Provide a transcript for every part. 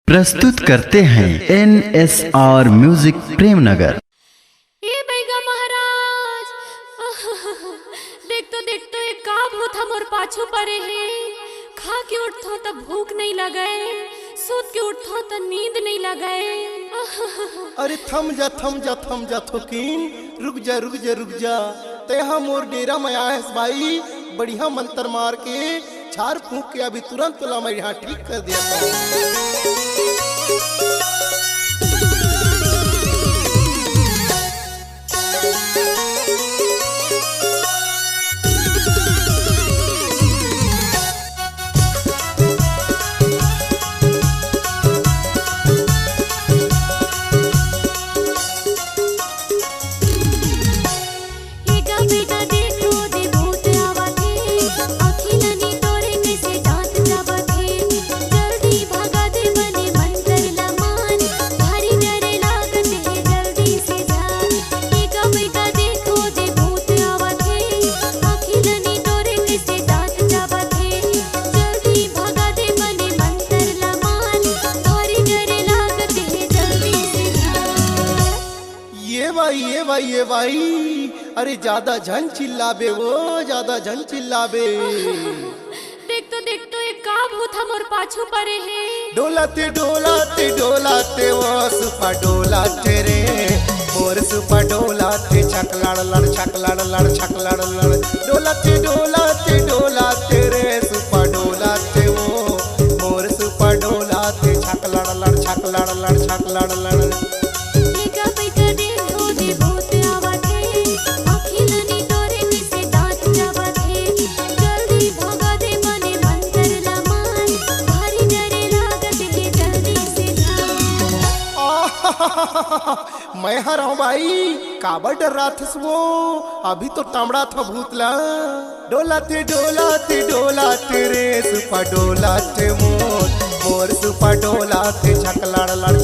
प्रस्तुत करते हैं NSR म्यूजिक प्रेमनगर। ए बैगा महाराज देख तो एक का भूत हमर पाछू परे है। खा के उठो तो भूख नहीं लगे, सूत के उठो तो नींद नहीं लगे। अरे थम जा थोकिन, रुक जा ते हम मोर डेरा में आए भाई। बढ़िया मंत्र मार के झाड़ फूंक के अभी तुरंत तुला मैं यहाँ ठीक कर दिया। ये भाई अरे ज्यादा झन चिल्लाबे वो, ज्यादा झन चिल्लाबे। देख तो एक का भूत हमर पाछू परे है। डोलाते वो सुपा डोलाते रे, मोर सुपा डोलाते छक लड़ लड़। डोलाते रे सुपा डोलाते वो, मोर सुपा डोलाते छक लड़ लड़। मैं हरा भाई, काबर डर रहा था वो, अभी तो टमड़ा था भूतला। डोलाते रे सुपा डोलाते मोर सुपा डोलाते छक लड़ लड़।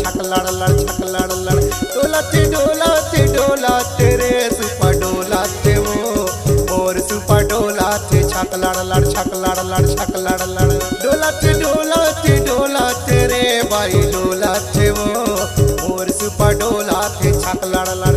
डोलाते रे सुपा डोलाते मोर सुपा डोलाते छक लड़ लड़। डोलाते रे भाई डोलाते वो, मोर सुपा डोलाते छक लड़ लड़।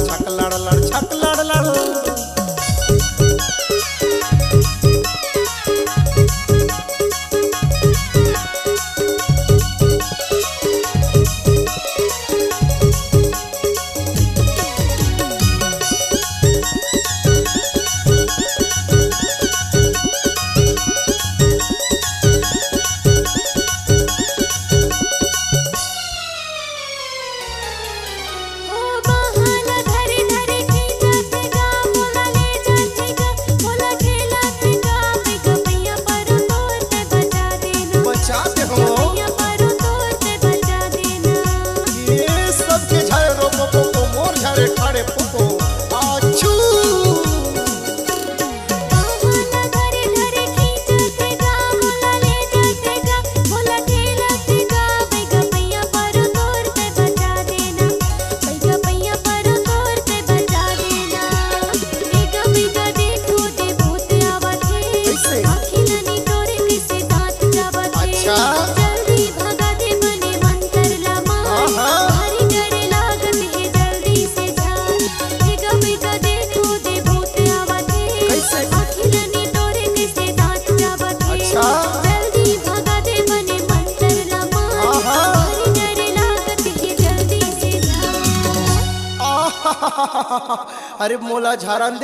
अरे मोला झारन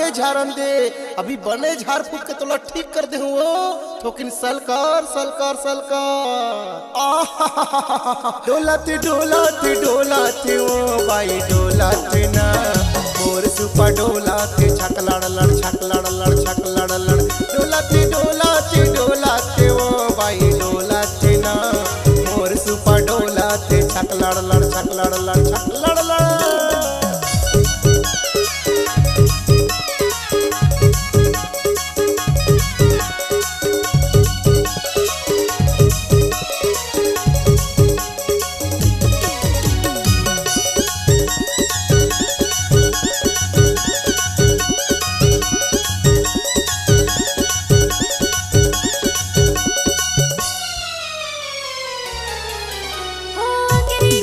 दे, अभी बने झाड़ फूक के तोला ठीक कर दे वो। थोकिन सलकार। डोलाते वो भाई डोलाते ना, मोर सुपा डोलाते छक लड़ लड़। डोलाते वो भाई डोलाते ना, मोर सुपा डोलाते छक लड़ लड़। ओ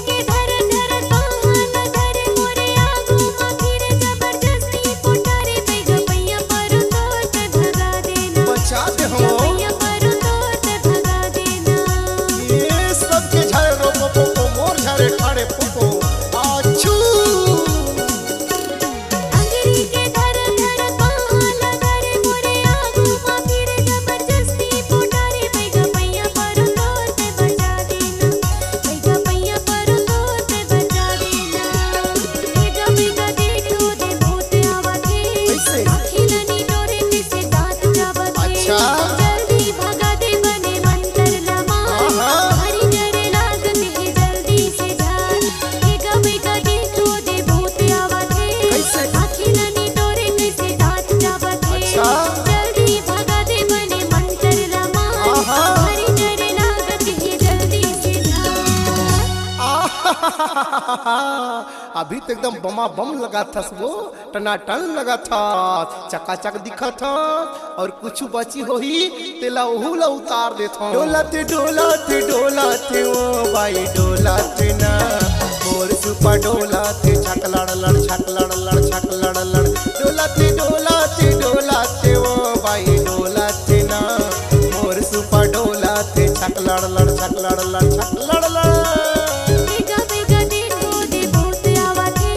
के धर धर पाहन धर मोरे आगू मा फिर जबरदस्ती पोटारे पैगा पैया पर तोत भगा देना बचा दे हो पैया पर तोत भगा देना ये सब के झारे रो पोपो मोर झारे ठाड़े पोपो आचू अंगरी के धर धर पाहन धर मोरे आगू मा फिर जबरदस्ती पोटारे पैगा पैया पर तोत बचा देना पैगा पैया पर तोत बचा देना पैगा पैगा देखो दे भूत आवथे कैसे? अखिलनी डोरे से दांत जावथे अच्छा। जल्दी भगा दे बने मंतर लमा आहा। हरी डरे लागते जल्दी से झार पैगा पैगा देखो दे भूत आवथे कैसे? अखिलनी डोरे से दांत जावथे अच्छा। जल्दी भगा दे बने मंतर लमा आहा। हरी डरे लागते जल्दी से झार अभी तो एकदम बमा बम लगा था वो टनाटन लगा था चकाचक दिखा था और कुछ बची हो ही तेला ओहुला उतार देता डोलाते डोलाते डोलाते ओ भाई डोलाते ना मोर सुपा डोलाते छक लड़ लड़ छक लड़ लड़ छक लड़ लड़ डोलाते डोलाते डोलाते ओ भाई डोलाते ना मोर सुपा डोलाते छक लड़ लड़ छक लड़ लड़ छक लड़ लड़ पैगा पैगा देखो दे भूत आवथे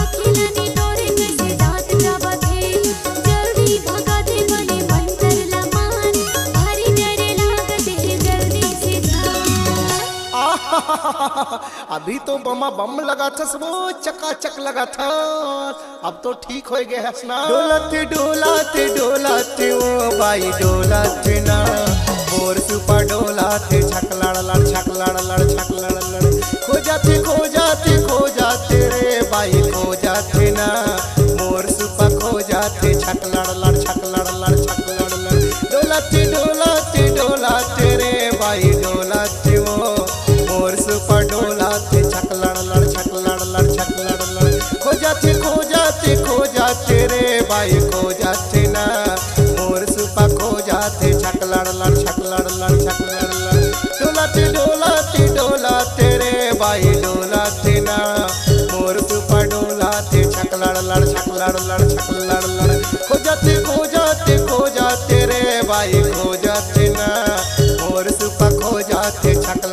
अखिलनी डोरे से दांत जावथे जल्दी भगा दे बने मंतर लमान हरी डरे लागते जल्दी से झार अभी तो बमा बम लगा था सब चकाचक लगा था अब तो ठीक हो गया है ना डोलाते डोलाते डोलाते ओ भाई डोलाते ना मोर सुपा डोलाते छक लड़ लड़ छक लड़ लड़ छक लड़ लड़ खो जाते रे भाई खो जाते ना मोर सुपा खो जाते छक लड़ लड़ छक लड़ लड़ छक लड़ लड़ डोलाते डोलाते डोलाते रे भाई डोलाते वो मोर सुपा डोलाते छक लड़ लड़ छक लड़ लड़ छक लड़ लड़ खो जाते रे भाई खो जाते ना मोर सुपा खो जाते छक लड़ लड़ छक लड़ लड़ छक लड़ लड़ डोलाते डोलाते डोलाते रे भाई डोलाते ना मोर सुपा डोलाते छक लड़ लड़ छक लड़ लड़ छक लड़ लड़ खो जाते रे भाई खो जाते ना मोर सुपा खो जाते छक